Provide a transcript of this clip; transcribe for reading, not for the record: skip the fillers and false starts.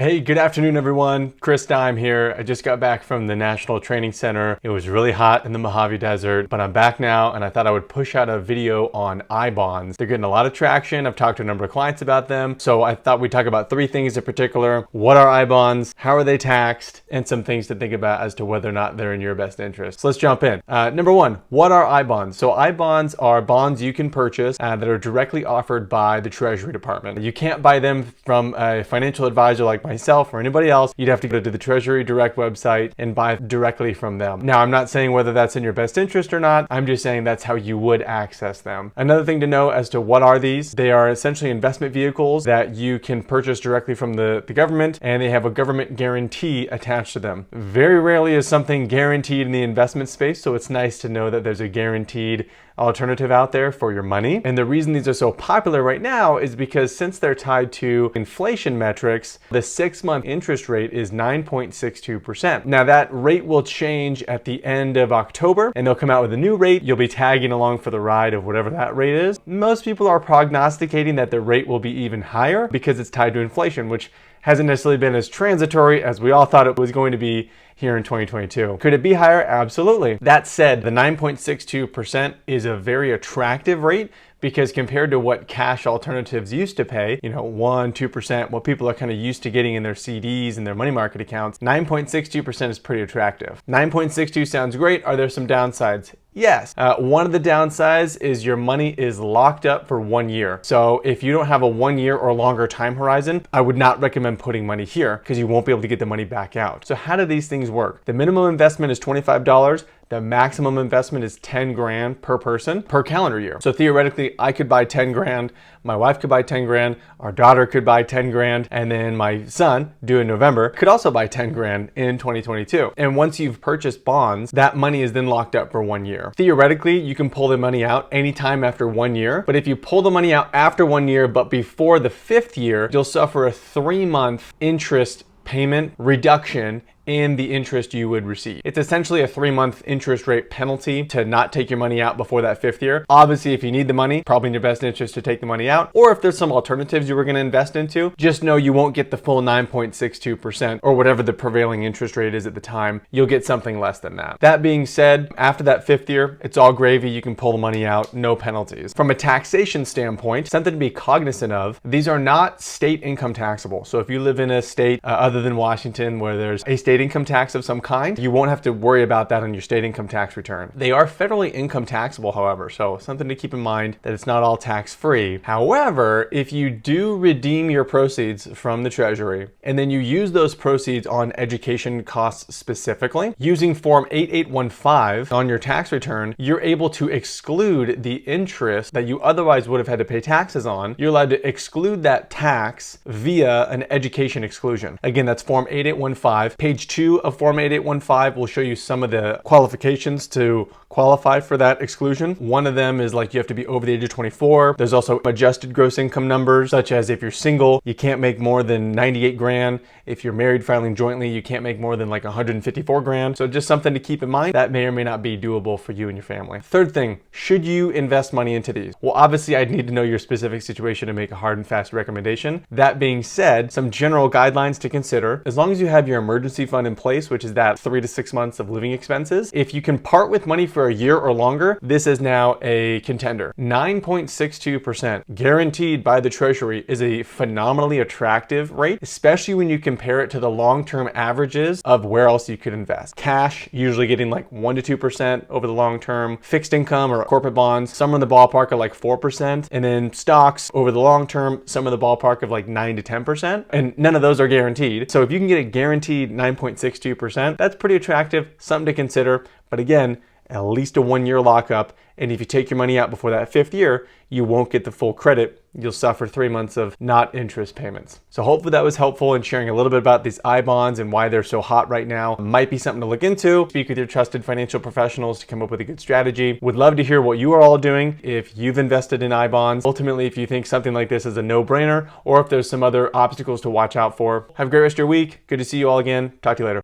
Hey, good afternoon, everyone. Chris Dime here. I just got back from the National Training Center. It was really hot in the Mojave Desert, but I'm back now and I thought I would push out a video on I-bonds. They're getting a lot of traction. I've talked to a number of clients about them. So I thought we'd talk about three things in particular. What are I-bonds? How are they taxed? And some things to think about as to whether or not they're in your best interest. So let's jump in. Number one, what are I-bonds? So I-bonds are bonds you can purchase that are directly offered by the Treasury Department. You can't buy them from a financial advisor like myself or anybody else. You'd have to go to the Treasury Direct website and buy directly from them. Now, I'm not saying whether that's in your best interest or not. I'm just saying that's how you would access them. Another thing to know as to what are these, they are essentially investment vehicles that you can purchase directly from the government, and they have a government guarantee attached to them. Very rarely is something guaranteed in the investment space, so it's nice to know that there's a guaranteed alternative out there for your money. And the reason these are so popular right now is because since they're tied to inflation metrics, the 6-month interest rate is 9.62%. Now that rate will change at the end of October and they'll come out with a new rate. You'll be tagging along for the ride of whatever that rate is. Most people are prognosticating that the rate will be even higher because it's tied to inflation, which hasn't necessarily been as transitory as we all thought it was going to be here in 2022. Could it be higher? Absolutely. That said, the 9.62% is a very attractive rate because compared to what cash alternatives used to pay, 1%, 2%, what people are kind of used to getting in their CDs and their money market accounts, 9.62% is pretty attractive. 9.62 sounds great. Are there some downsides? Yes. One of the downsides is your money is locked up for 1 year. So if you don't have a 1 year or longer time horizon, I would not recommend putting money here because you won't be able to get the money back out. So how do these things work? The minimum investment is $25. The maximum investment is 10 grand per person per calendar year. So theoretically, I could buy 10 grand, my wife could buy 10 grand, our daughter could buy 10 grand, and then my son, due in November, could also buy 10 grand in 2022. And once you've purchased bonds, that money is then locked up for 1 year. Theoretically, you can pull the money out anytime after 1 year, but if you pull the money out after 1 year, but before the 5th year, you'll suffer a 3-month interest payment reduction in the interest you would receive. It's essentially a 3-month interest rate penalty to not take your money out before that 5th year. Obviously, if you need the money, probably in your best interest to take the money out, or if there's some alternatives you were gonna invest into, just know you won't get the full 9.62% or whatever the prevailing interest rate is at the time. You'll get something less than that. That being said, after that 5th year, it's all gravy. You can pull the money out, no penalties. From a taxation standpoint, something to be cognizant of, these are not state income taxable. So if you live in a state other than Washington where there's a state income tax of some kind, you won't have to worry about that on your state income tax return. They are federally income taxable, however, so something to keep in mind that it's not all tax-free. However, if you do redeem your proceeds from the Treasury and then you use those proceeds on education costs specifically, using Form 8815 on your tax return, you're able to exclude the interest that you otherwise would have had to pay taxes on. You're allowed to exclude that tax via an education exclusion. Again, that's Form 8815. Page 2 of Form 8815 will show you some of the qualifications to qualify for that exclusion. One of them is like you have to be over the age of 24. There's also adjusted gross income numbers, such as if you're single, you can't make more than 98 grand. If you're married filing jointly, you can't make more than like 154 grand. So just something to keep in mind that may or may not be doable for you and your family. Third thing, should you invest money into these? Well, obviously I'd need to know your specific situation to make a hard and fast recommendation. That being said, some general guidelines to consider. As long as you have your emergency fund in place, which is that 3 to 6 months of living expenses, if you can part with money for a year or longer, this is now a contender. 9.62% guaranteed by the Treasury is a phenomenally attractive rate, especially when you compare it to the long-term averages of where else you could invest. Cash, usually getting like 1 to 2% over the long term. Fixed income or corporate bonds, some in the ballpark of like 4%. And then stocks over the long term, some in the ballpark of like 9 to 10%. And none of those are guaranteed. So if you can get a guaranteed 9.62%, that's pretty attractive, something to consider. But again, at least a 1 year lockup. And if you take your money out before that 5th year, you won't get the full credit. You'll suffer 3 months of not interest payments. So hopefully that was helpful in sharing a little bit about these I-bonds and why they're so hot right now. Might be something to look into. Speak with your trusted financial professionals to come up with a good strategy. Would love to hear what you are all doing if you've invested in I-bonds. Ultimately, if you think something like this is a no-brainer or if there's some other obstacles to watch out for. Have a great rest of your week. Good to see you all again. Talk to you later.